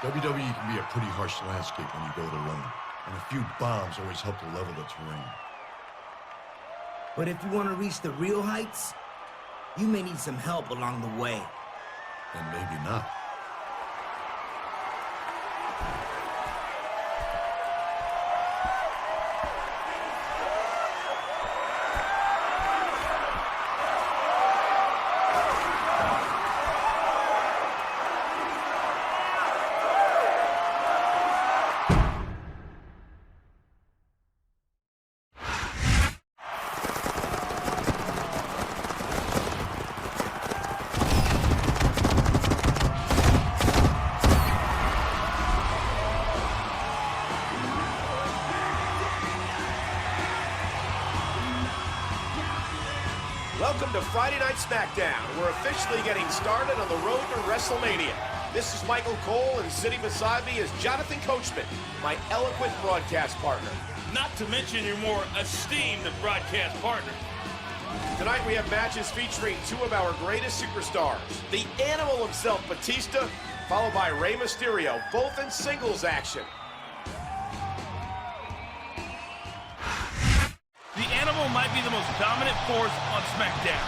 WWE can be a pretty harsh landscape when you go to run, and a few bombs always help to level the terrain. But if you want to reach the real heights, you may need some help along the way. And maybe not. Welcome to Friday Night Smackdown. We're officially getting started on the road to WrestleMania. This is Michael Cole, and sitting beside me is Jonathan Coachman, my eloquent broadcast partner. Not to mention your more esteemed broadcast partner. Tonight we have matches featuring two of our greatest superstars. The Animal himself, Batista, followed by Rey Mysterio, both in singles action. The Animal might be the most dominant force on SmackDown.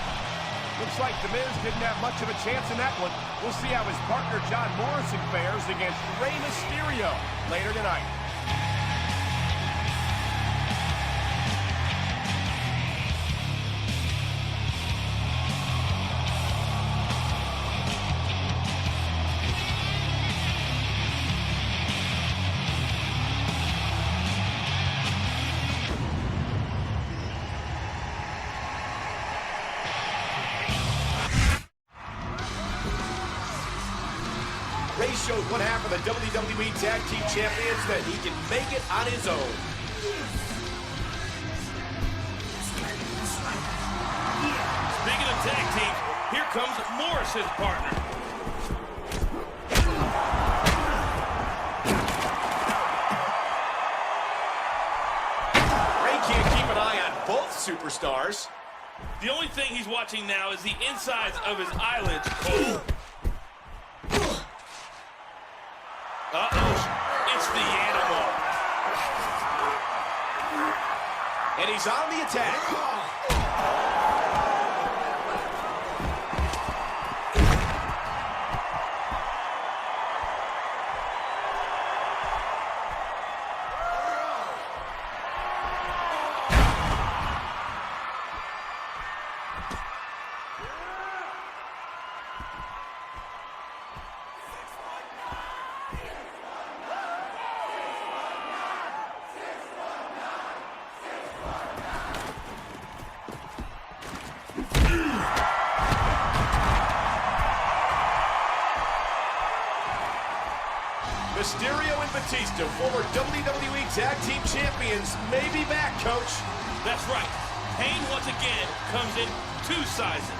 Looks like The Miz didn't have much of a chance in that one. We'll see how his partner John Morrison fares against Rey Mysterio later tonight. Rey showed one half of the WWE Tag Team Champions that he can make it on his own. Speaking of tag teams, here comes Morrison's partner. Rey can't keep an eye on both superstars. The only thing he's watching now is the insides of his eyelids. Oh. Uh-oh, it's the Animal. And he's on the attack. Mysterio and Batista, former WWE Tag Team Champions, may be back, Coach. That's right. Pain once again comes in two sizes.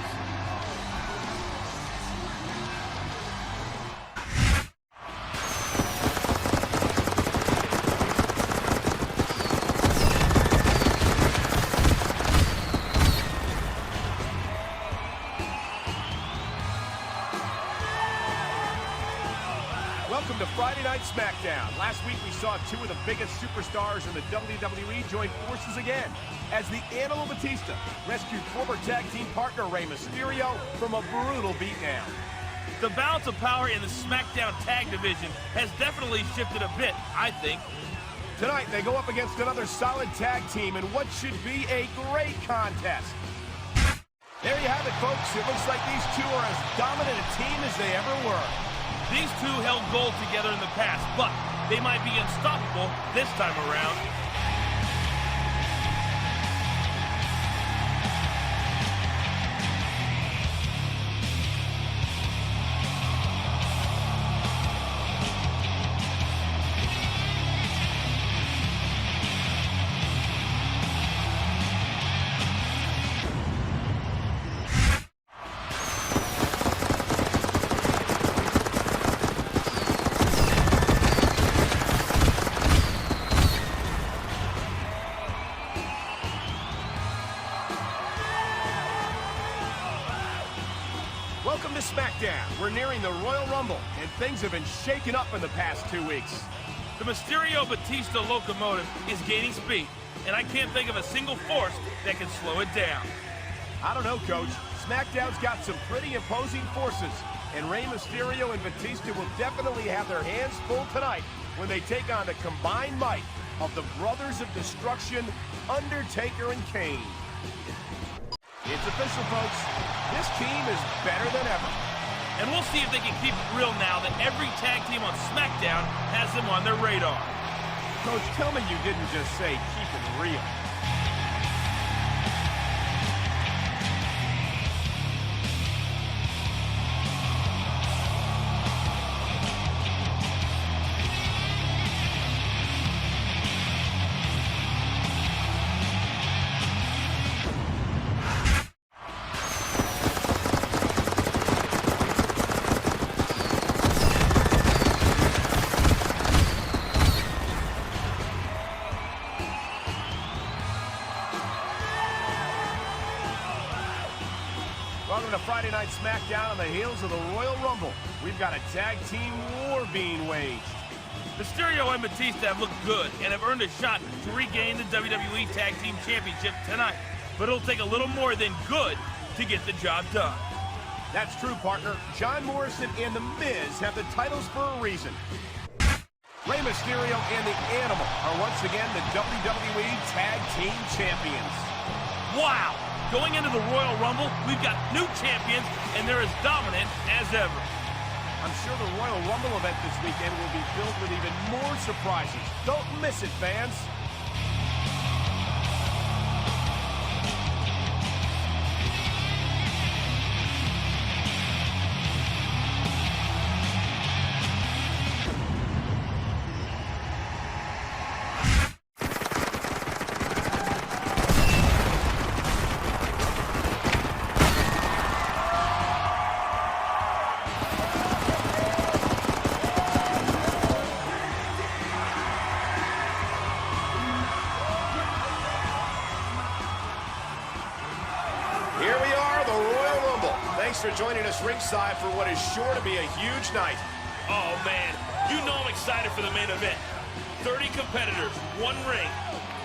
Welcome to Friday Night Smackdown. Last week we saw two of the biggest superstars in the WWE join forces again as the Animal Batista rescued former tag team partner Rey Mysterio from a brutal beatdown. The balance of power in the SmackDown tag division has definitely shifted a bit, I think. Tonight they go up against another solid tag team in what should be a great contest. There you have it, folks. It looks like these two are as dominant a team as they ever were. These two held gold together in the past, but they might be unstoppable this time around. Welcome to Smackdown. We're nearing the Royal Rumble, and things have been shaken up in the past 2 weeks. The Mysterio-Batista locomotive is gaining speed, and I can't think of a single force that can slow it down. I don't know, Coach. SmackDown's got some pretty imposing forces, and Rey Mysterio and Batista will definitely have their hands full tonight when they take on the combined might of the Brothers of Destruction, Undertaker and Kane. It's official, folks. This team is better than ever. And we'll see if they can keep it real now that every tag team on SmackDown has them on their radar. Coach, tell me you didn't just say keep it real. Welcome to Friday Night Smackdown on the heels of the Royal Rumble. We've got a tag team war being waged. Mysterio and Batista have looked good and have earned a shot to regain the WWE Tag Team Championship tonight. But it'll take a little more than good to get the job done. That's true, partner. John Morrison and The Miz have the titles for a reason. Rey Mysterio and the Animal are once again the WWE Tag Team Champions. Wow! Going into the Royal Rumble, we've got new champions, and they're as dominant as ever. I'm sure the Royal Rumble event this weekend will be filled with even more surprises. Don't miss it, fans. Here we are, the Royal Rumble. Thanks for joining us ringside for what is sure to be a huge night. Oh, man. You know I'm excited for the main event. 30 competitors, one ring,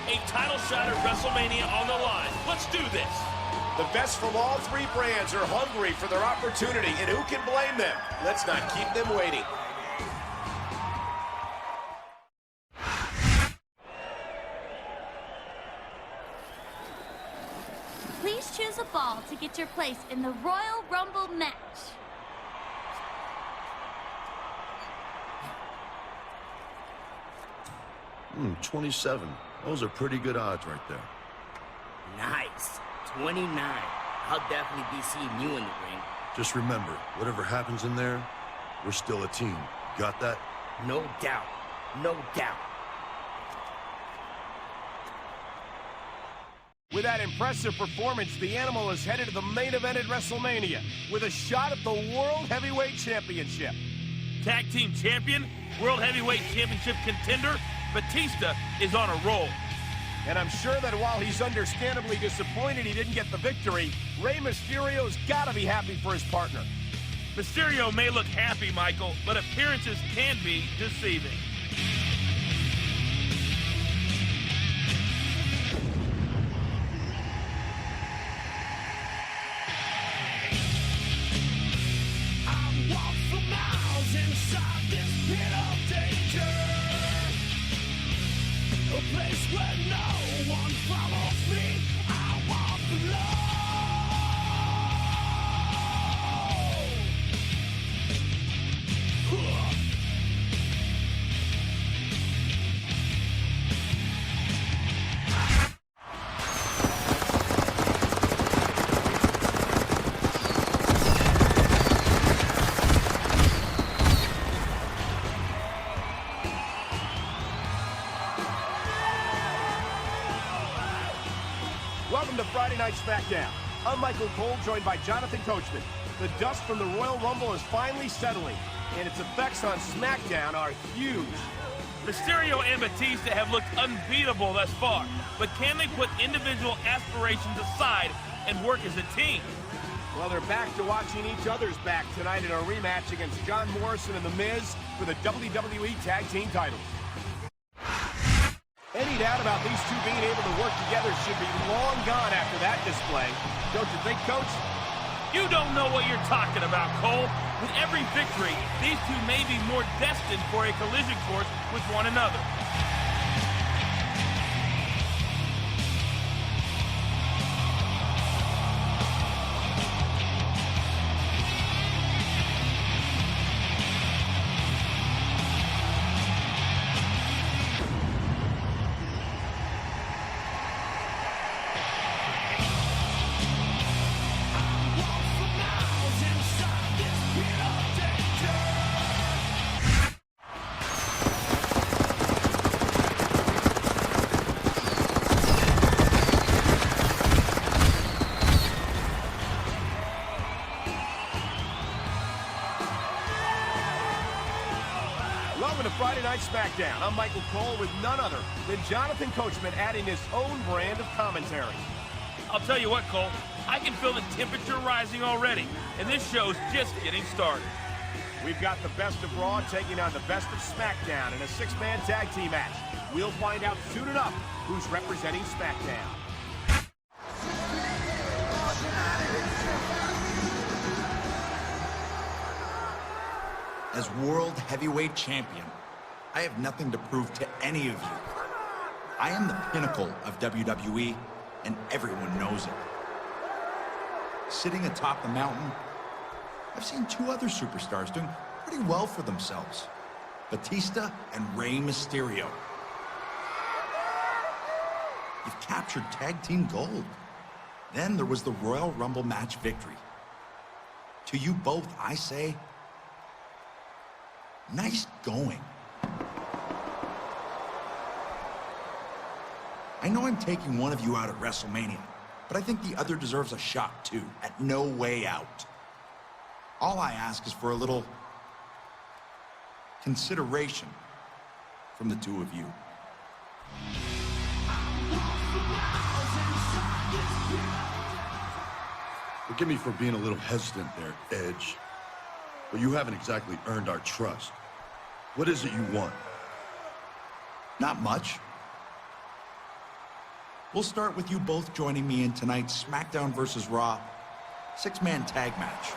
a title shot at WrestleMania on the line. Let's do this. The best from all three brands are hungry for their opportunity, and who can blame them? Let's not keep them waiting. Please choose a ball to get your place in the Royal Rumble match. 27. Those are pretty good odds right there. Nice. 29. I'll definitely be seeing you in the ring. Just remember, whatever happens in there, we're still a team. Got that? No doubt. No doubt. With that impressive performance, the Animal is headed to the main event at WrestleMania with a shot at the World Heavyweight Championship. Tag Team Champion, World Heavyweight Championship contender, Batista is on a roll. And I'm sure that while he's understandably disappointed he didn't get the victory, Rey Mysterio's got to be happy for his partner. Mysterio may look happy, Michael, but appearances can be deceiving. Welcome to Friday Night Smackdown. I'm Michael Cole, joined by Jonathan Coachman. The dust from the Royal Rumble is finally settling, and its effects on SmackDown are huge. Mysterio and Batista have looked unbeatable thus far, but can they put individual aspirations aside and work as a team? Well, they're back to watching each other's back tonight in a rematch against John Morrison and The Miz for the WWE Tag Team titles. Any doubt about these two being able to work together should be long gone after that display. Don't you think, Coach? You don't know what you're talking about, Cole. With every victory, these two may be more destined for a collision course with one another. Welcome to Friday Night Smackdown. I'm Michael Cole with none other than Jonathan Coachman adding his own brand of commentary. I'll tell you what, Cole, I can feel the temperature rising already, and this show's just getting started. We've got the best of Raw taking on the best of SmackDown in a six-man tag team match. We'll find out soon enough who's representing SmackDown. As World Heavyweight Champion, I have nothing to prove to any of you. I am the pinnacle of WWE, and everyone knows it. Sitting atop the mountain, I've seen two other superstars doing pretty well for themselves. Batista and Rey Mysterio. You've captured tag team gold. Then there was the Royal Rumble match victory. To you both, I say, nice going. I know I'm taking one of you out at WrestleMania, but I think the other deserves a shot too, at No Way Out. All I ask is for a little consideration from the two of you. Forgive me for being a little hesitant there, Edge. But you haven't exactly earned our trust. What is it you want? Not much. We'll start with you both joining me in tonight's SmackDown vs. Raw six-man tag match.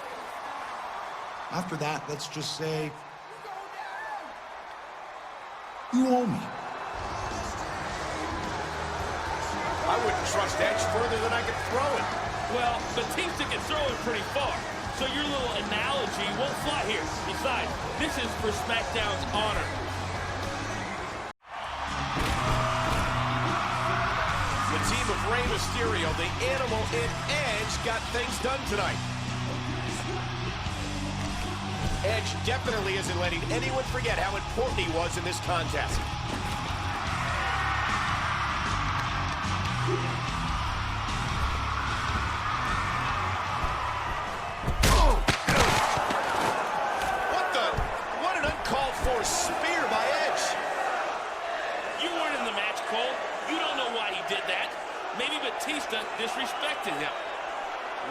After that, let's just say, you owe me. I wouldn't trust Edge further than I could throw it. Well, Batista can throw it pretty far, so your little analogy won't fly here. Besides, this is for SmackDown's honor. The team of Rey Mysterio, the Animal, and Edge got things done tonight. Edge definitely isn't letting anyone forget how important he was in this contest. What an uncalled for spear by Edge. You weren't in the match, Cole. You don't know why he did that. Maybe Batista disrespected him.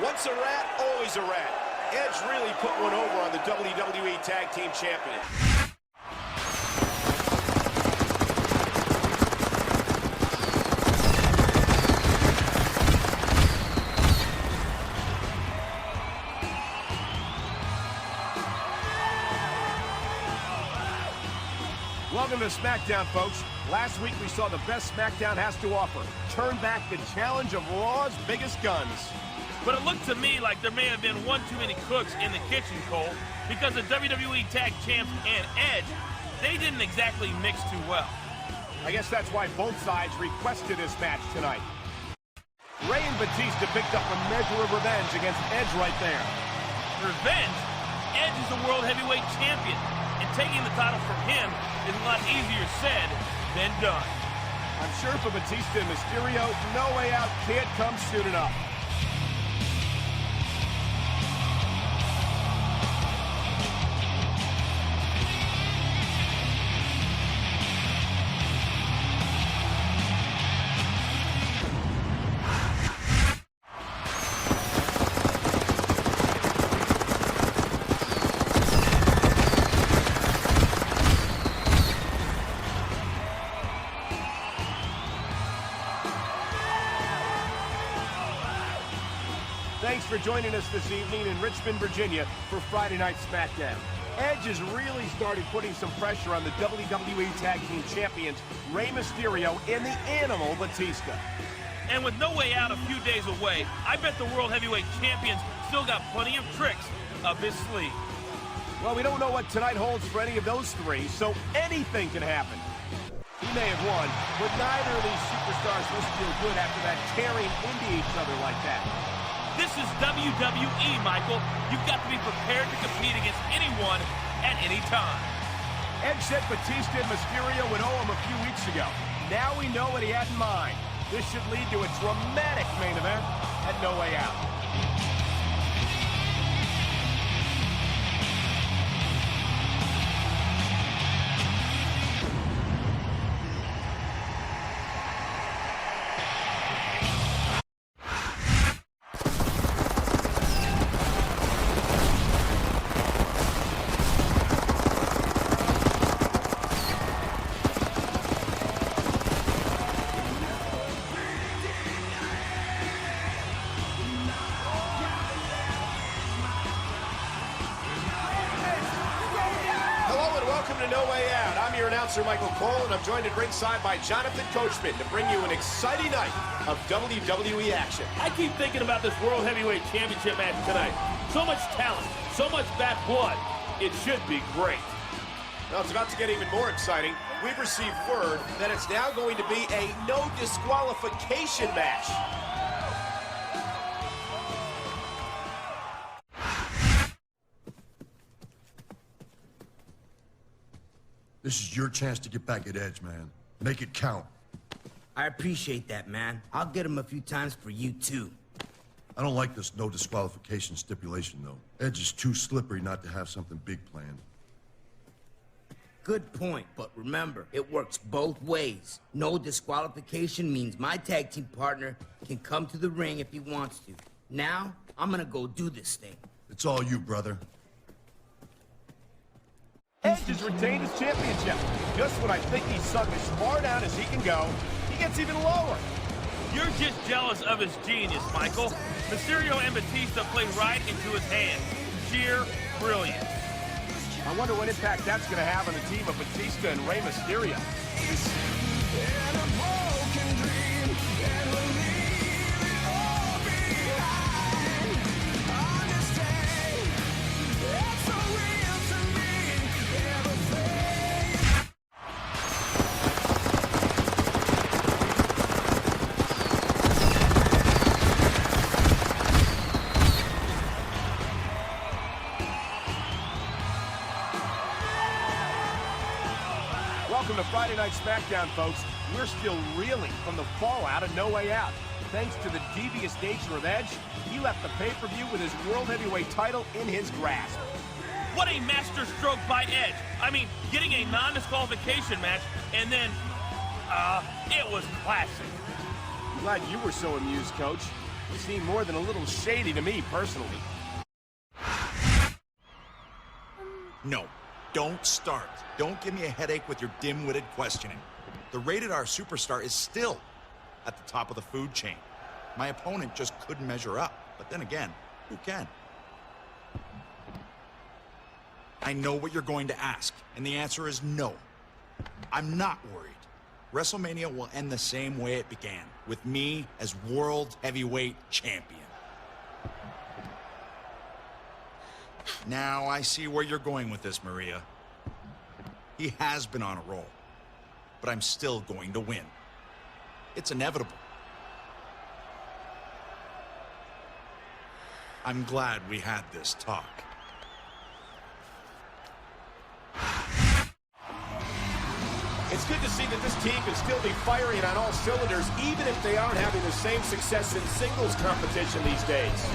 Once a rat, always a rat. Edge really put one over on the WWE Tag Team Champion. Welcome to SmackDown, folks. Last week we saw the best SmackDown has to offer. Turn back the challenge of Raw's biggest guns. But it looked to me like there may have been one too many cooks in the kitchen, Cole, because the WWE Tag Champs and Edge, they didn't exactly mix too well. I guess that's why both sides requested this match tonight. Rey and Batista picked up a measure of revenge against Edge right there. Revenge? Edge is the World Heavyweight Champion, and taking the title from him is a lot easier said than done. I'm sure for Batista and Mysterio, No Way Out can't come soon enough. thanks for joining us this evening in Richmond, Virginia for Friday Night Smackdown. Edge has really started putting some pressure on the WWE Tag Team Champions, Rey Mysterio and the Animal Batista. And with No Way Out a few days away, I bet the World Heavyweight Champions still got plenty of tricks up his sleeve. Well, we don't know what tonight holds for any of those three, so anything can happen. He may have won, but neither of these superstars must feel good after that tearing into each other like that. This is WWE, Michael. You've got to be prepared to compete against anyone at any time. Edge said Batista and Mysterio would owe him a few weeks ago. Now we know what he had in mind. This should lead to a dramatic main event at No Way Out. Michael Cole, and I'm joined at ringside by Jonathan Coachman to bring you an exciting night of WWE action. I keep thinking about this World Heavyweight Championship match tonight. So much talent, so much bad blood. It should be great. Well, it's about to get even more exciting. We've received word that it's now going to be a no disqualification match. This is your chance to get back at Edge, man. Make it count. I appreciate that, man. I'll get him a few times for you, too. I don't like this no disqualification stipulation, though. Edge is too slippery not to have something big planned. Good point, but remember, it works both ways. No disqualification means my tag team partner can come to the ring if he wants to. Now, I'm gonna go do this thing. It's all you, brother. Edge has retained his championship. Just when I think he's sunk as far down as he can go, he gets even lower. You're just jealous of his genius, Michael. Mysterio and Batista play right into his hand. Sheer brilliance. I wonder what impact that's going to have on the team of Batista and Rey Mysterio. Welcome to Friday Night Smackdown, folks. We're still reeling from the fallout of No Way Out. Thanks to the devious nature of Edge, he left the pay-per-view with his World Heavyweight title in his grasp. What a master stroke by Edge. I mean, getting a non-disqualification match, and then, it was classic. Glad you were so amused, Coach. You seem more than a little shady to me, personally. No, don't start. Don't give me a headache with your dim-witted questioning. The rated-R superstar is still at the top of the food chain. My opponent just couldn't measure up. But then again, who can? I know what you're going to ask, and the answer is no. I'm not worried. WrestleMania will end the same way it began, with me as World Heavyweight Champion. Now I see where you're going with this, Maria. He has been on a roll, but I'm still going to win. It's inevitable. I'm glad we had this talk. It's good to see that this team can still be firing on all cylinders, even if they aren't having the same success in singles competition these days.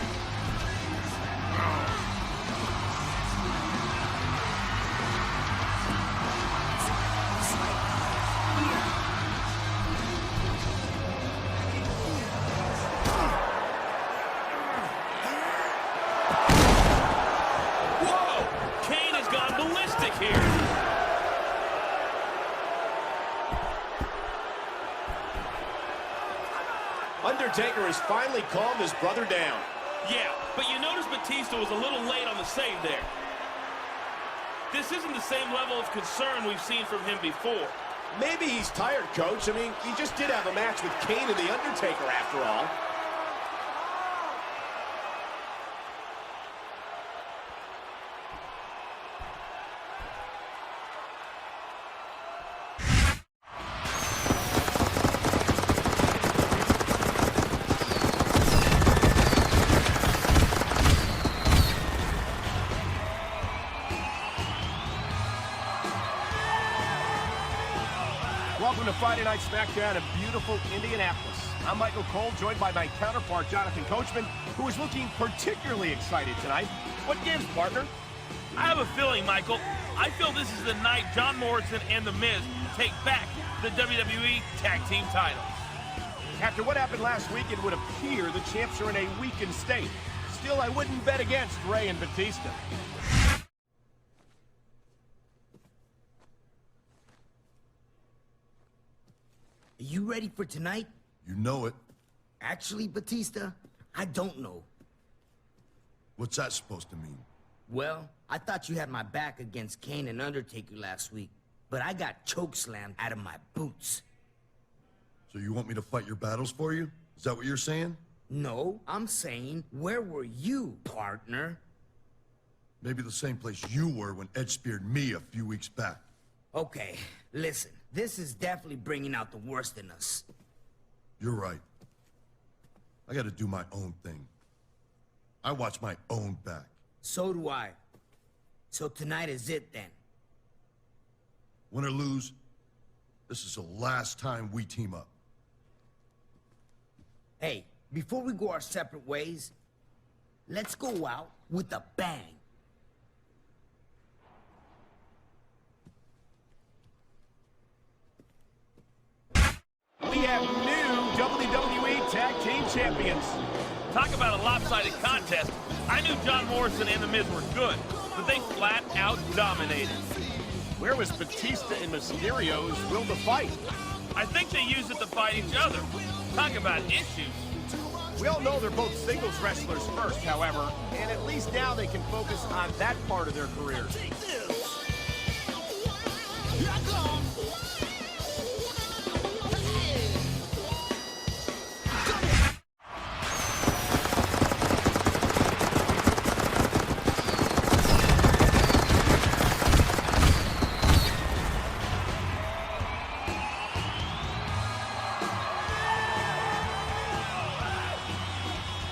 Undertaker has finally calmed his brother down. Yeah, but you notice Batista was a little late on the save there. This isn't the same level of concern we've seen from him before. Maybe he's tired, Coach. I mean, he just did have a match with Kane and The Undertaker, after all. Welcome to Friday Night Smackdown in beautiful Indianapolis. I'm Michael Cole, joined by my counterpart, Jonathan Coachman, who is looking particularly excited tonight. What gives, partner? I have a feeling, Michael. I feel this is the night John Morrison and The Miz take back the WWE Tag Team titles. After what happened last week, it would appear the champs are in a weakened state. Still, I wouldn't bet against Rey and Batista. Are you ready for tonight? You know it. Actually, Batista, I don't know. What's that supposed to mean? Well, I thought you had my back against Kane and Undertaker last week, but I got chokeslammed out of my boots. So you want me to fight your battles for you? Is that what you're saying? No, I'm saying, where were you, partner? Maybe the same place you were when Edge speared me a few weeks back. Okay, listen. This is definitely bringing out the worst in us. You're right. I gotta do my own thing. I watch my own back. So do I. So tonight is it then. Win or lose, this is the last time we team up. Hey, before we go our separate ways, let's go out with a bang. We have new WWE Tag Team Champions. Talk about a lopsided contest. I knew John Morrison and The Miz were good, but they flat out dominated. Where was Batista and Mysterio's will to fight? I think they used it to fight each other. Talk about issues. We all know they're both singles wrestlers first, however, and at least now they can focus on that part of their careers.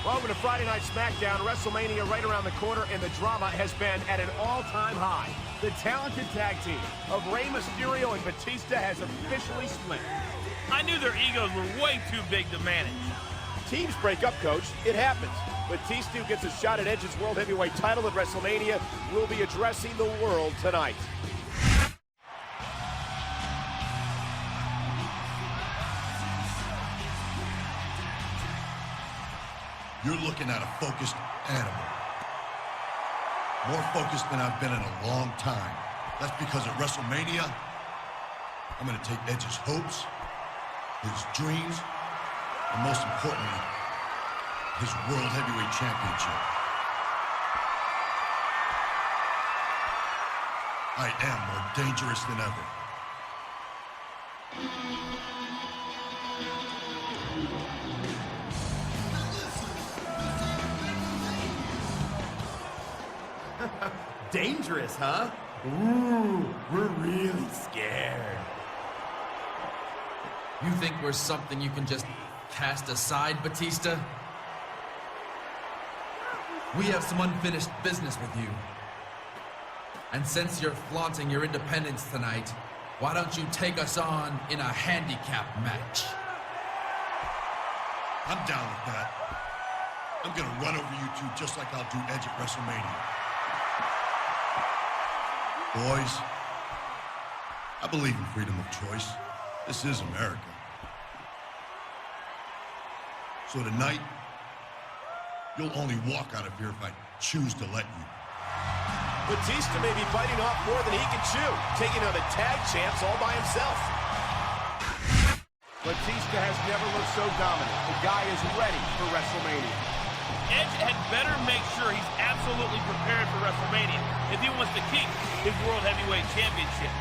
Welcome to Friday Night Smackdown. WrestleMania right around the corner, and the drama has been at an all-time high. The talented tag team of Rey Mysterio and Batista has officially split. I knew their egos were way too big to manage. Teams break up, Coach. It happens. Batista, who gets a shot at Edge's World Heavyweight title at WrestleMania, will be addressing the world tonight. You're looking at a focused animal. More focused than I've been in a long time. That's because at WrestleMania, I'm gonna take Edge's hopes, his dreams, and most importantly, his World Heavyweight Championship. I am more dangerous than ever. Dangerous, huh? Ooh, we're really scared. You think we're something you can just cast aside, Batista? We have some unfinished business with you. And since you're flaunting your independence tonight, why don't you take us on in a handicap match? I'm down with that. I'm gonna run over you two just like I'll do Edge at WrestleMania. Boys, I believe in freedom of choice. This is America. So tonight, you'll only walk out of here if I choose to let you. Batista may be biting off more than he can chew, taking on the tag champs all by himself. Batista has never looked so dominant. The guy is ready for WrestleMania. Edge had better make sure he's absolutely prepared for WrestleMania if he wants to keep his World Heavyweight Championship.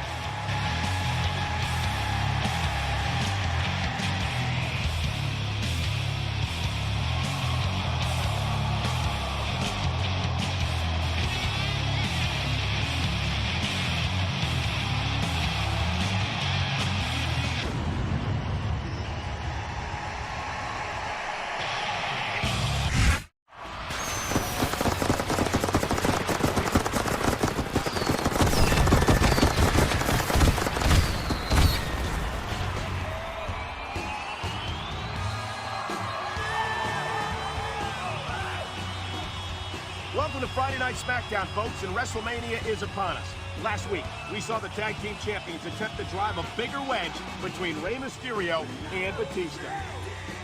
Welcome to Friday Night Smackdown, folks, and WrestleMania is upon us. Last week, we saw the tag team champions attempt to drive a bigger wedge between Rey Mysterio and Batista.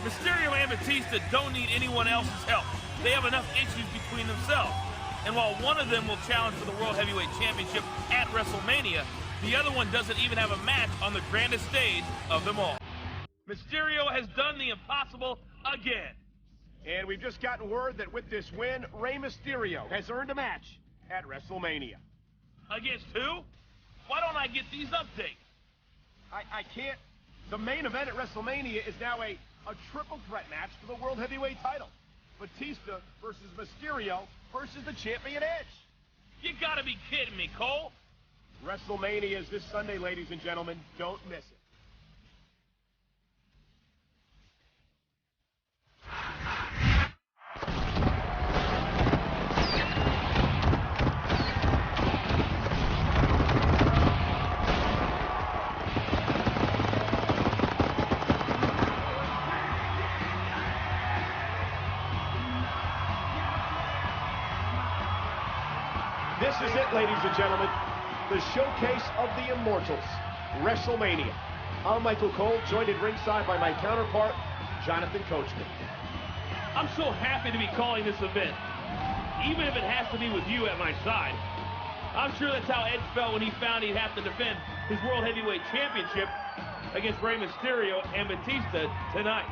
Mysterio and Batista don't need anyone else's help. They have enough issues between themselves. And while one of them will challenge for the World Heavyweight Championship at WrestleMania, the other one doesn't even have a match on the grandest stage of them all. Mysterio has done the impossible again. And we've just gotten word that with this win, Rey Mysterio has earned a match at WrestleMania. Against who? Why don't I get these updates? I can't. The main event at WrestleMania is now a triple threat match for the World Heavyweight title. Batista versus Mysterio versus the champion Edge. You gotta be kidding me, Cole. WrestleMania is this Sunday, ladies and gentlemen. Don't miss it. This is it, ladies and gentlemen. The showcase of the Immortals, WrestleMania. I'm Michael Cole, joined at ringside by my counterpart, Jonathan Coachman. I'm so happy to be calling this event, even if it has to be with you at my side. I'm sure that's how Edge felt when he found he'd have to defend his World Heavyweight Championship against Rey Mysterio and Batista tonight.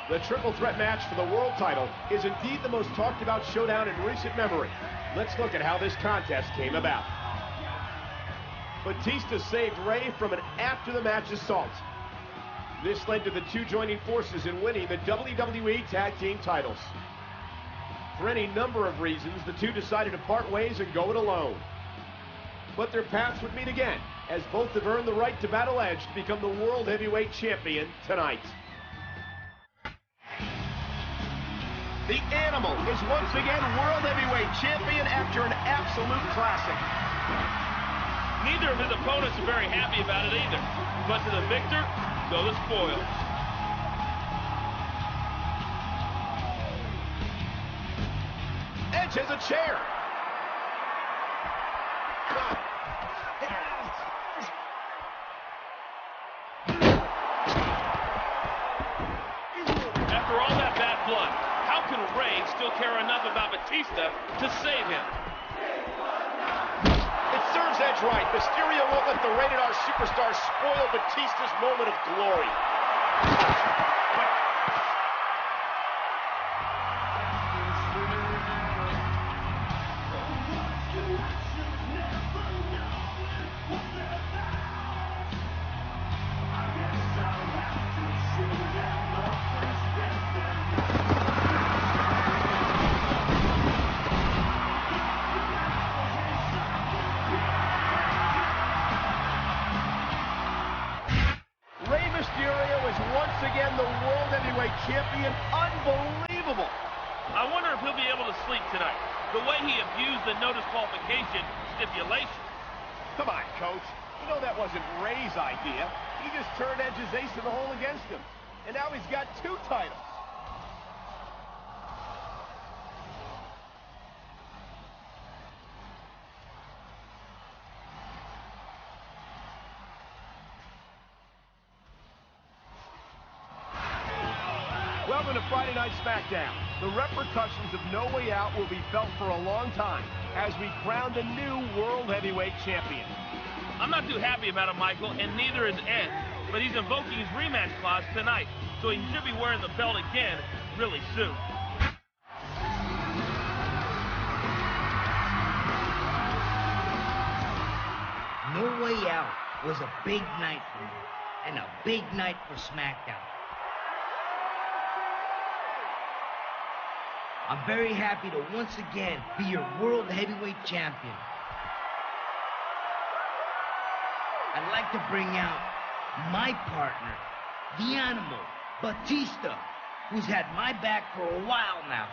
The triple threat match for the world title is indeed the most talked about showdown in recent memory. Let's look at how this contest came about. Batista saved Rey from an after-the-match assault. This led to the two joining forces in winning the WWE Tag Team titles. For any number of reasons, the two decided to part ways and go it alone. But their paths would meet again, as both have earned the right to battle Edge to become the World Heavyweight Champion tonight. The Animal is once again World Heavyweight Champion after an absolute classic. Neither of his opponents are very happy about it either. But to the victor, go the spoils. Edge has a chair. After all that bad blood, how can Rey still care enough about Batista to save him? It serves Edge right. Mysterio won't let the Rated R superstar spoil Batista's moment of glory. Champion, unbelievable. I wonder if he'll be able to sleep tonight. The way he abused the no disqualification stipulation. Come on, Coach. You know that wasn't Rey's idea. He just turned Edge's ace in the hole against him. And now he's got two titles. Welcome to Friday Night Smackdown. The repercussions of No Way Out will be felt for a long time as we crown the new World Heavyweight Champion. I'm not too happy about it, Michael, and neither is Edge. But he's invoking his rematch clause tonight, so he should be wearing the belt again really soon. way out was a big night for me, and a big night for Smackdown. I'm very happy to once again be your World Heavyweight Champion. I'd like to bring out my partner, the Animal, Batista, who's had my back for a while now.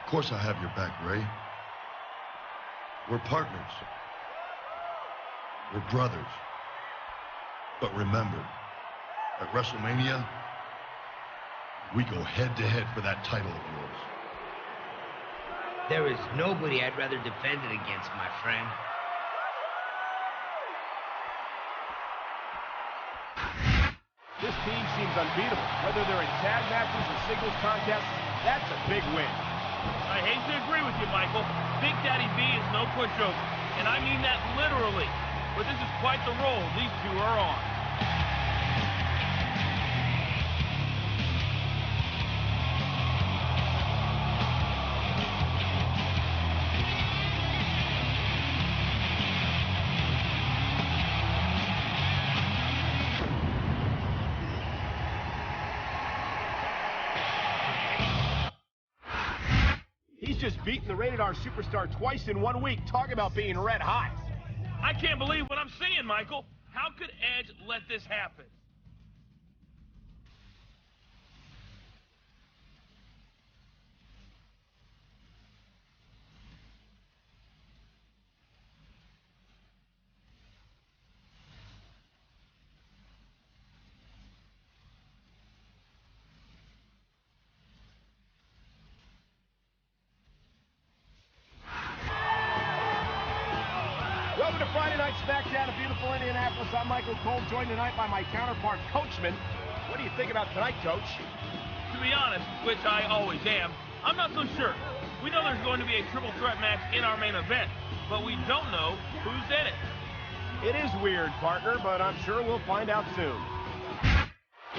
Of course I have your back, Ray. We're partners. We're brothers. But remember, at WrestleMania, we go head-to-head for that title of yours. There is nobody I'd rather defend it against, my friend. This team seems unbeatable. Whether they're in tag matches or singles contests, that's a big win. I hate to agree with you, Michael. Big Daddy B is no pushover, and I mean that literally. But this is quite the role these two are on. Just beating the Rated R superstar twice in 1 week. Talk about being red hot. I can't believe what I'm seeing, Michael. How could Edge let this happen? Welcome to Friday Night Smackdown in beautiful Indianapolis. I'm Michael Cole, joined tonight by my counterpart, Coachman. What do you think about tonight, Coach? To be honest, which I always am, I'm not so sure. We know there's going to be a triple threat match in our main event, but we don't know who's in it. It is weird, partner, but I'm sure we'll find out soon.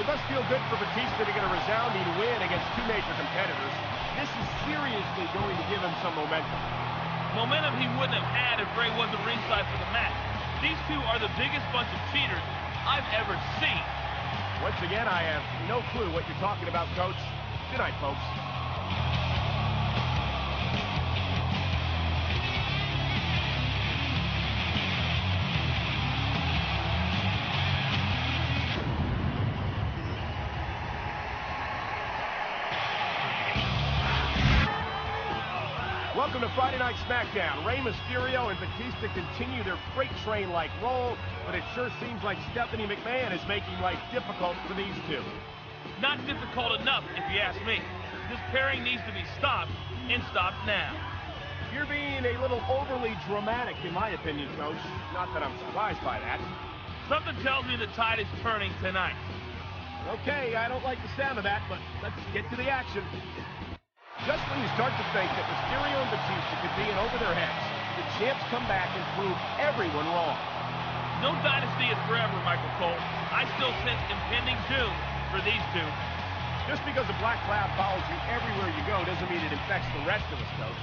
It must feel good for Batista to get a resounding win against two major competitors. This is seriously going to give him some momentum. Momentum he wouldn't have had if Ray wasn't ringside for the match. These two are the biggest bunch of cheaters I've ever seen. Once again, I have no clue what you're talking about, Coach. Good night, folks. Welcome to Friday Night Smackdown. Rey Mysterio and Batista continue their freight train-like role, but it sure seems like Stephanie McMahon is making life difficult for these two. Not difficult enough, if you ask me. This pairing needs to be stopped, and stopped now. You're being a little overly dramatic, in my opinion, Coach. Not that I'm surprised by that. Something tells me the tide is turning tonight. Okay, I don't like the sound of that, but let's get to the action. Just when you start to think that Mysterio and Batista could be in over their heads, the champs come back and prove everyone wrong. No dynasty is forever, Michael Cole. I still sense impending doom for these two. Just because a black cloud follows you everywhere you go doesn't mean it infects the rest of us, Coach.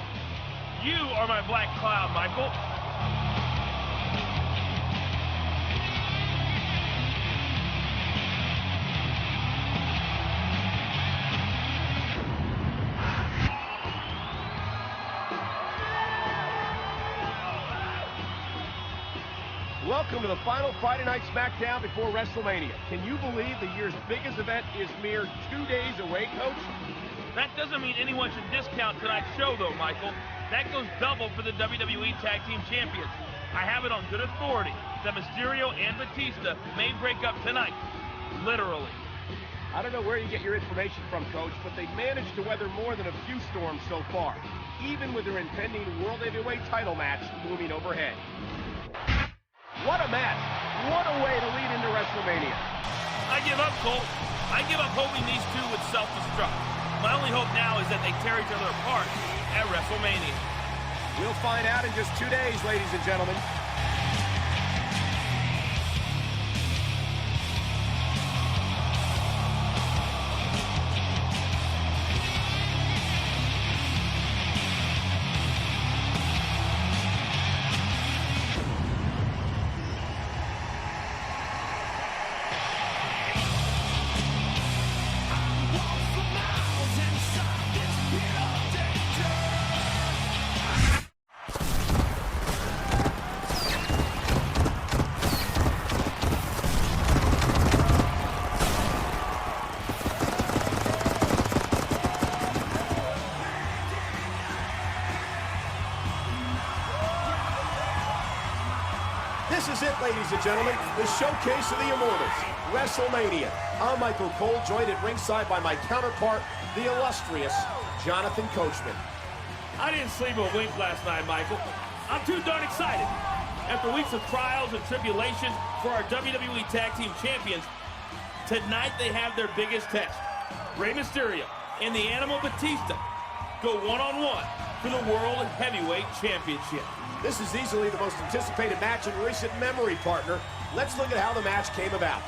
You are my black cloud, Michael. Welcome to the final Friday Night Smackdown before WrestleMania. Can you believe the year's biggest event is mere 2 days away, Coach? That doesn't mean anyone should discount tonight's show, though, Michael. That goes double for the WWE Tag Team Champions. I have it on good authority that Mysterio and Batista may break up tonight. Literally. I don't know where you get your information from, Coach, but they've managed to weather more than a few storms so far, even with their impending World Heavyweight title match looming overhead. What a match! What a way to lead into WrestleMania! I give up, Cole. I give up hoping these two would self-destruct. My only hope now is that they tear each other apart at WrestleMania. We'll find out in just 2 days, ladies and gentlemen. This is it, ladies and gentlemen, the showcase of the Immortals, WrestleMania. I'm Michael Cole, joined at ringside by my counterpart, the illustrious Jonathan Coachman. I didn't sleep a wink last night, Michael. I'm too darn excited. After weeks of trials and tribulations for our WWE Tag Team Champions, tonight they have their biggest test. Rey Mysterio and the Animal Batista go one-on-one for the World Heavyweight Championship. This is easily the most anticipated match in recent memory, partner. Let's look at how the match came about.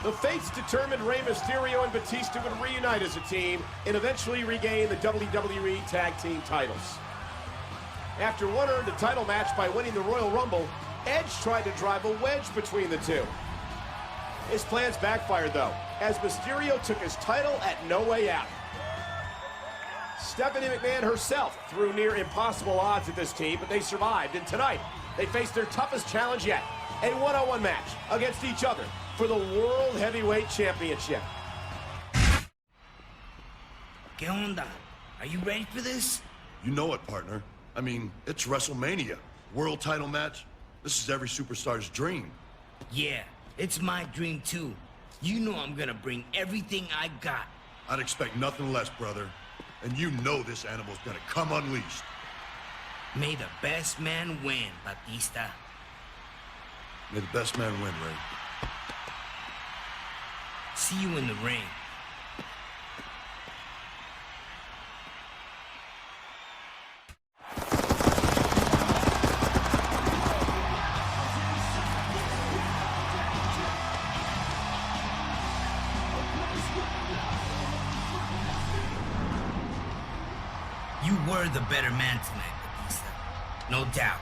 The fates determined Rey Mysterio and Batista would reunite as a team and eventually regain the WWE Tag Team titles. After one earned a title match by winning the Royal Rumble, Edge tried to drive a wedge between the two. His plans backfired, though, as Mysterio took his title at No Way Out. Stephanie McMahon herself threw near impossible odds at this team, but they survived, and tonight they face their toughest challenge yet, a one-on-one match against each other for the World Heavyweight Championship. ¿Qué onda? Are you ready for this? You know it, partner. I mean, it's WrestleMania. World title match. This is every superstar's dream. Yeah, it's my dream too. You know I'm gonna bring everything I got. I'd expect nothing less, brother. And you know this animal's gonna come unleashed. May the best man win, Batista. May the best man win, Ray. See you in the ring. You were the better man tonight, Batista. No doubt.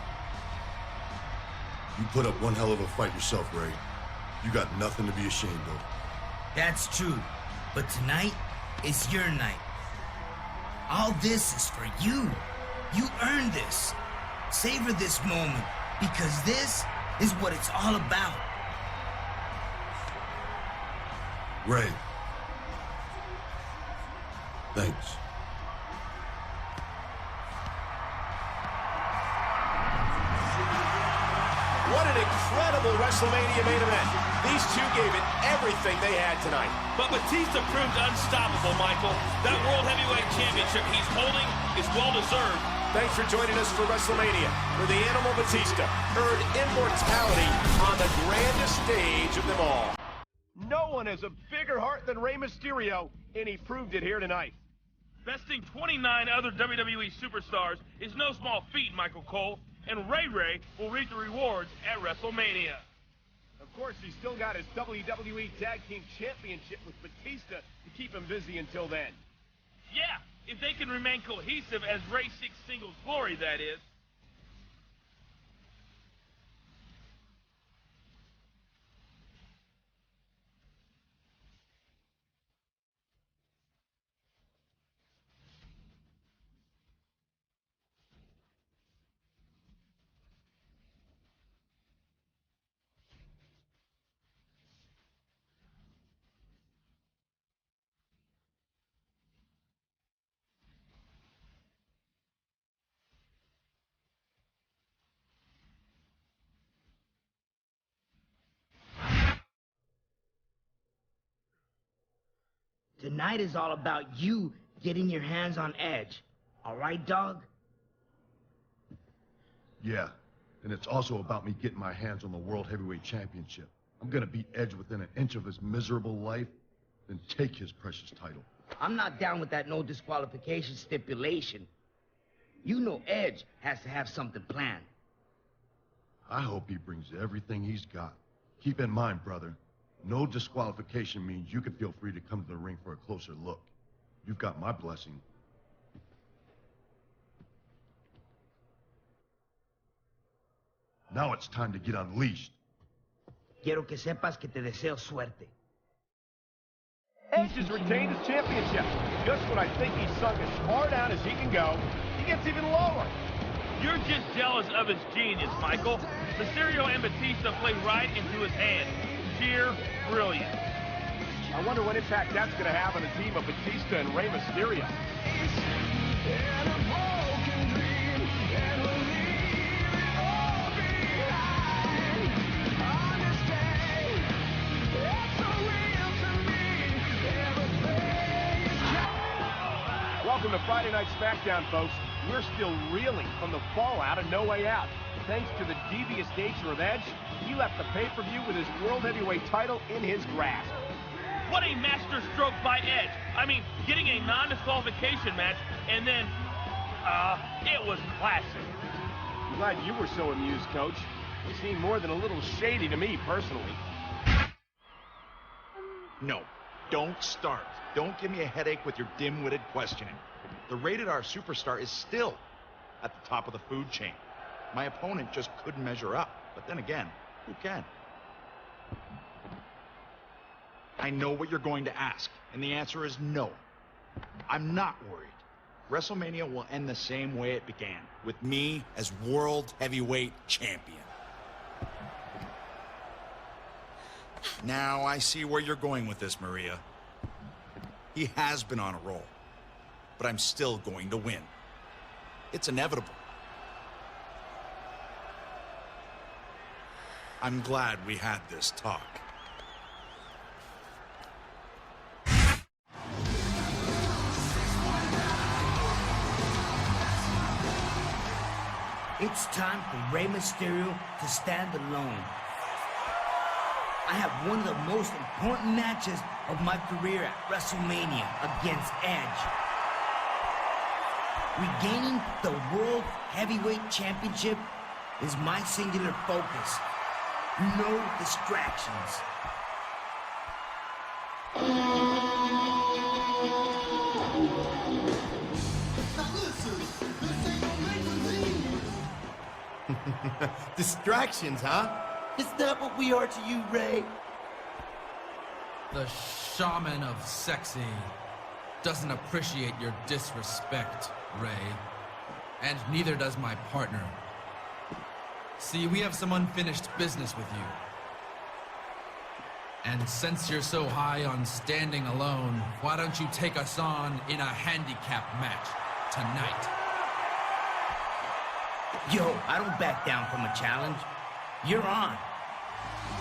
You put up one hell of a fight yourself, Ray. You got nothing to be ashamed of. That's true. But tonight is your night. All this is for you. You earned this. Savor this moment, because this is what it's all about. Ray. Thanks. What an incredible WrestleMania main event. These two gave it everything they had tonight. But Batista proved unstoppable, Michael. That World Heavyweight Championship he's holding is well-deserved. Thanks for joining us for WrestleMania, where the Animal Batista earned immortality on the grandest stage of them all. No one has a bigger heart than Rey Mysterio, and he proved it here tonight. Besting 29 other WWE superstars is no small feat, Michael Cole, and Ray Ray will reap the rewards at WrestleMania. Of course, he's still got his WWE Tag Team Championship with Batista to keep him busy until then. Yeah, if they can remain cohesive as Ray seeks singles glory, that is. Tonight is all about you getting your hands on Edge. All right, dog? Yeah, and it's also about me getting my hands on the World Heavyweight Championship. I'm gonna beat Edge within an inch of his miserable life, then take his precious title. I'm not down with that no disqualification stipulation. You know Edge has to have something planned. I hope he brings everything he's got. Keep in mind, brother, no disqualification means you can feel free to come to the ring for a closer look. You've got my blessing. Now it's time to get unleashed. Quiero que sepas que te deseo suerte. Edge has retained his championship. Just when I think he's sunk as far down as he can go, he gets even lower. You're just jealous of his genius, Michael. Mysterio and Batista play right into his hands. Sheer brilliance. I wonder what impact that's going to have on the team of Batista and Rey Mysterio. to Friday Night Smackdown, folks. We're still reeling from the fallout of No Way Out. Thanks to the devious nature of Edge, he left the pay-per-view with his World Heavyweight title in his grasp. What a master stroke by Edge. I mean, getting a non-disqualification match, and then, it was classic. I'm glad you were so amused, Coach. You seem more than a little shady to me, personally. No, don't start. Don't give me a headache with your dim-witted questioning. The Rated R Superstar is still at the top of the food chain. My opponent just couldn't measure up. But then again, who can? I know what you're going to ask, and the answer is no. I'm not worried. WrestleMania will end the same way it began, with me as World Heavyweight Champion. Now I see where you're going with this, Maria. He has been on a roll, but I'm still going to win. It's inevitable. I'm glad we had this talk. It's time for Rey Mysterio to stand alone. I have one of the most important matches of my career at WrestleMania against Edge. Regaining the World Heavyweight Championship is my singular focus. No distractions. Distractions, huh? Is that what we are to you, Ray? The shaman of sexy doesn't appreciate your disrespect, Ray. And neither does my partner. See, we have some unfinished business with you. And since you're so high on standing alone, why don't you take us on in a handicap match tonight? Yo, I don't back down from a challenge. You're on.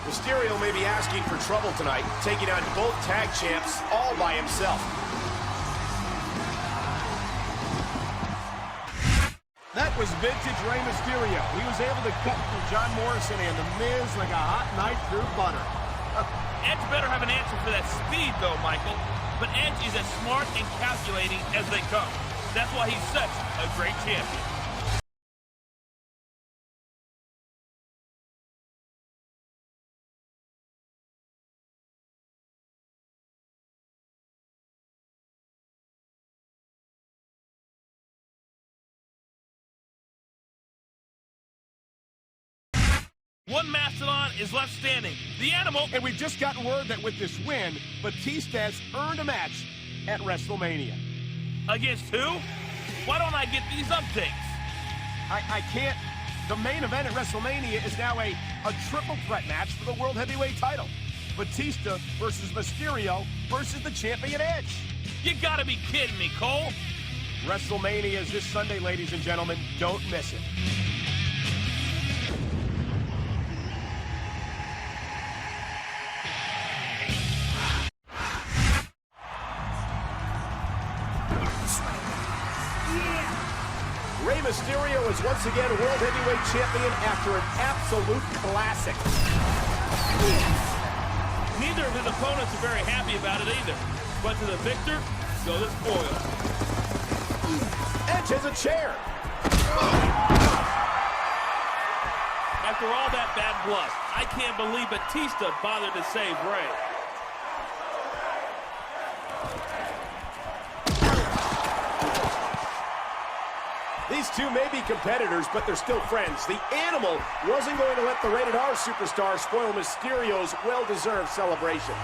Mysterio may be asking for trouble tonight, taking on both tag champs all by himself. That was vintage Rey Mysterio. He was able to cut through John Morrison and The Miz like a hot knife through butter. Edge better have an answer for that speed, though, Michael. But Edge is as smart and calculating as they come. That's why he's such a great champion. One mastodon is left standing. The Animal. And we've just gotten word that with this win, Batista has earned a match at WrestleMania. Against who? Why don't I get these updates? I can't. The main event at WrestleMania is now a triple threat match for the World Heavyweight title. Batista versus Mysterio versus the champion Edge. You gotta be kidding me, Cole. WrestleMania is this Sunday, ladies and gentlemen. Don't miss it. Rey Mysterio is once again World Heavyweight Champion after an absolute classic. Neither of his opponents are very happy about it either. But to the victor, go the spoil. Edge has a chair. After all that bad blood, I can't believe Batista bothered to save Rey. These two may be competitors, but they're still friends. The Animal wasn't going to let the Rated R Superstar spoil Mysterio's well-deserved celebration.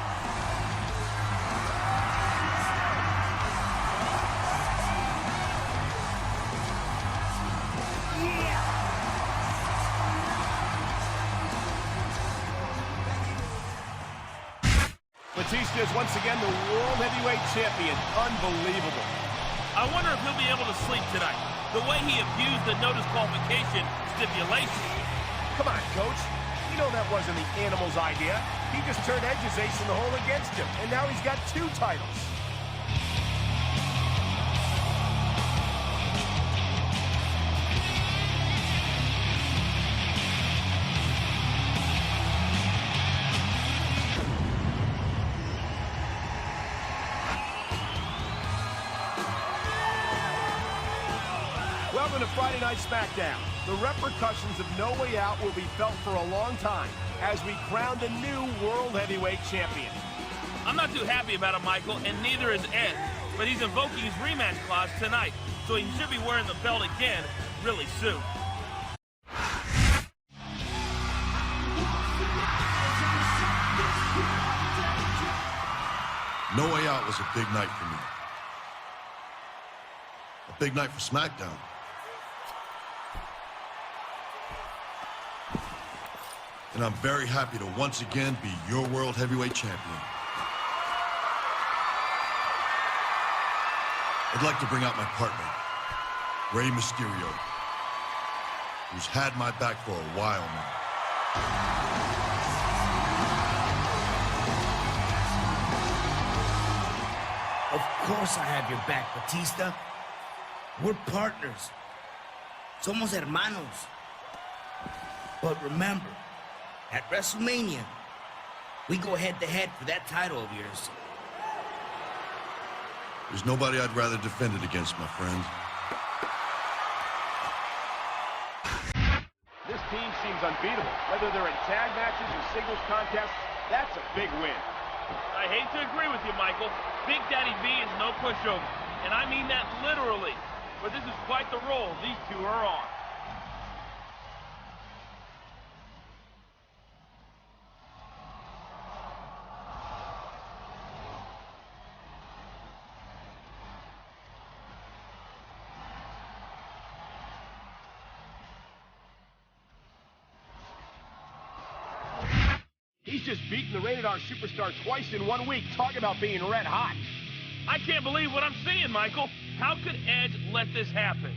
Batista is once again the World Heavyweight Champion. Unbelievable. I wonder if he'll be able to sleep tonight. The way he abused the no disqualification stipulation. Come on, Coach. You know that wasn't the Animal's idea. He just turned Edge's ace in the hole against him, and now he's got 2 titles. Welcome to Friday Night Smackdown. The repercussions of No Way Out will be felt for a long time as we crown the new World Heavyweight Champion. I'm not too happy about it, Michael, and neither is Ed. But he's invoking his rematch clause tonight, so he should be wearing the belt again really soon. No Way Out was a big night for me. A big night for Smackdown. And I'm very happy to once again be your World Heavyweight Champion. I'd like to bring out my partner, Rey Mysterio, who's had my back for a while now. Of course I have your back, Batista. We're partners. Somos hermanos. But remember, at WrestleMania, we go head-to-head for that title of yours. There's nobody I'd rather defend it against, my friend. This team seems unbeatable. Whether they're in tag matches or singles contests, that's a big win. I hate to agree with you, Michael. Big Daddy V is no pushover, and I mean that literally. But this is quite the role these two are on. He's just beaten the Rated R superstar twice in 1 week. Talk about being red hot. I can't believe what I'm seeing, Michael. How could Edge let this happen?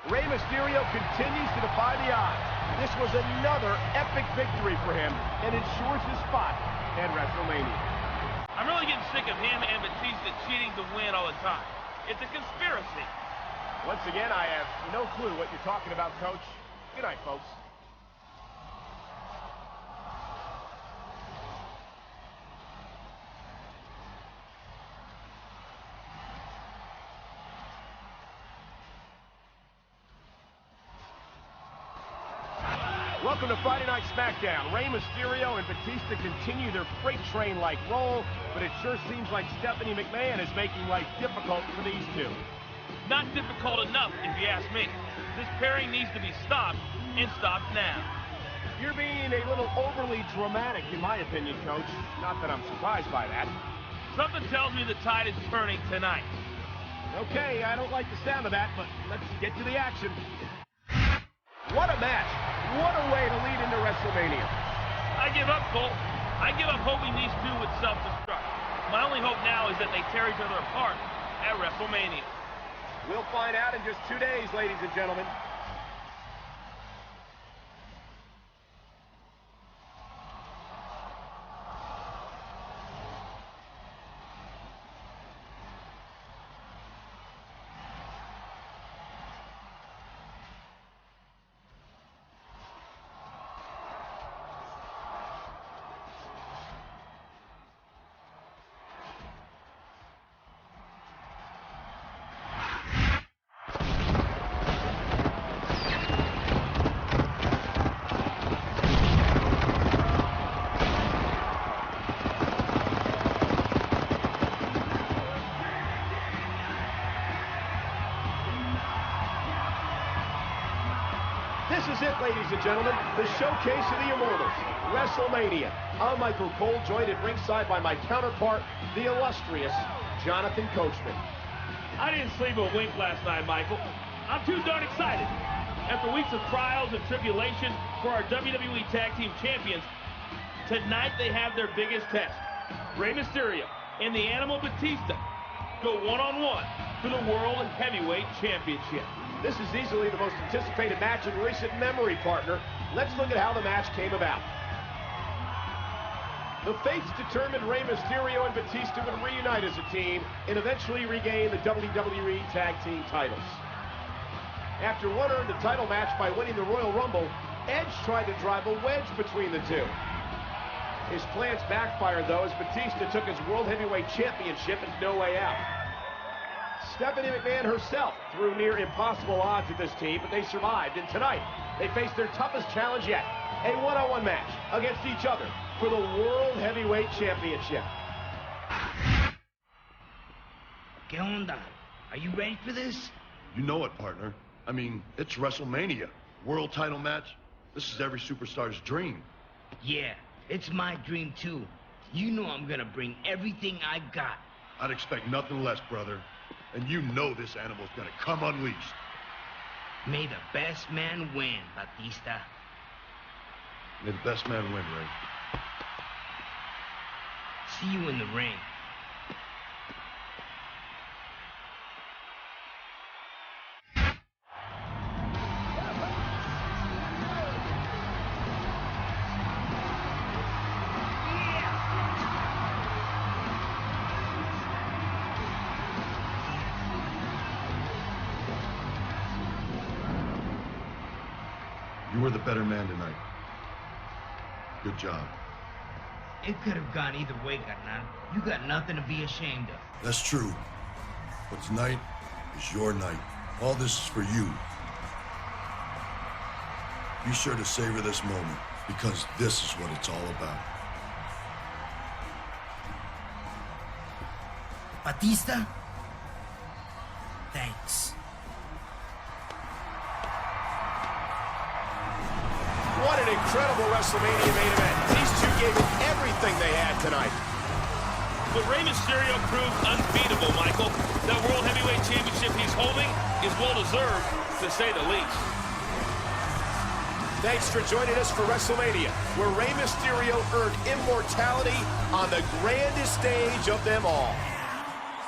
Rey Mysterio continues to defy the odds. This was another epic victory for him and ensures his spot at WrestleMania. I'm really getting sick of him and Batista cheating to win all the time. It's a conspiracy. Once again, I have no clue what you're talking about, Coach. Good night, folks. Welcome to Friday Night Smackdown. Rey Mysterio and Batista continue their freight train-like role, but it sure seems like Stephanie McMahon is making life difficult for these two. Not difficult enough, if you ask me. This pairing needs to be stopped, and stopped now. You're being a little overly dramatic, in my opinion, Coach. Not that I'm surprised by that. Something tells me the tide is turning tonight. Okay, I don't like the sound of that, but let's get to the action. What a match! What a way to lead into WrestleMania. I give up, Cole. I give up hoping these two would self-destruct. My only hope now is that they tear each other apart at WrestleMania. We'll find out in just 2 days, ladies and gentlemen. This is it, ladies and gentlemen, the showcase of the Immortals, WrestleMania. I'm Michael Cole, joined at ringside by my counterpart, the illustrious Jonathan Coachman. I didn't sleep a wink last night, Michael. I'm too darn excited. After weeks of trials and tribulation for our WWE Tag Team Champions, tonight they have their biggest test. Rey Mysterio and the Animal Batista go one-on-one for the World Heavyweight Championship. This is easily the most anticipated match in recent memory, partner. Let's look at how the match came about. The fates determined Rey Mysterio and Batista would reunite as a team and eventually regain the WWE Tag Team titles. After one earned the title match by winning the Royal Rumble, Edge tried to drive a wedge between the two. His plans backfired, though, as Batista took his World Heavyweight Championship and no way out. Stephanie McMahon herself threw near impossible odds at this team, but they survived, and tonight they face their toughest challenge yet, a one-on-one match against each other for the World Heavyweight Championship. ¿Qué onda? Are you ready for this? You know it, partner. I mean, it's WrestleMania. World title match. This is every superstar's dream. Yeah, it's my dream too. You know I'm gonna bring everything I got. I'd expect nothing less, brother. And you know this animal's gonna come unleashed. May the best man win, Batista. May the best man win, Ray. See you in the ring. You were the better man tonight. Good job. It could have gone either way, carnal. You got nothing to be ashamed of. That's true. But tonight is your night. All this is for you. Be sure to savor this moment, because this is what it's all about. Batista? Thanks. What an incredible WrestleMania main event. These two gave it everything they had tonight. But Rey Mysterio proved unbeatable, Michael. That World Heavyweight Championship he's holding is well-deserved, to say the least. Thanks for joining us for WrestleMania, where Rey Mysterio earned immortality on the grandest stage of them all.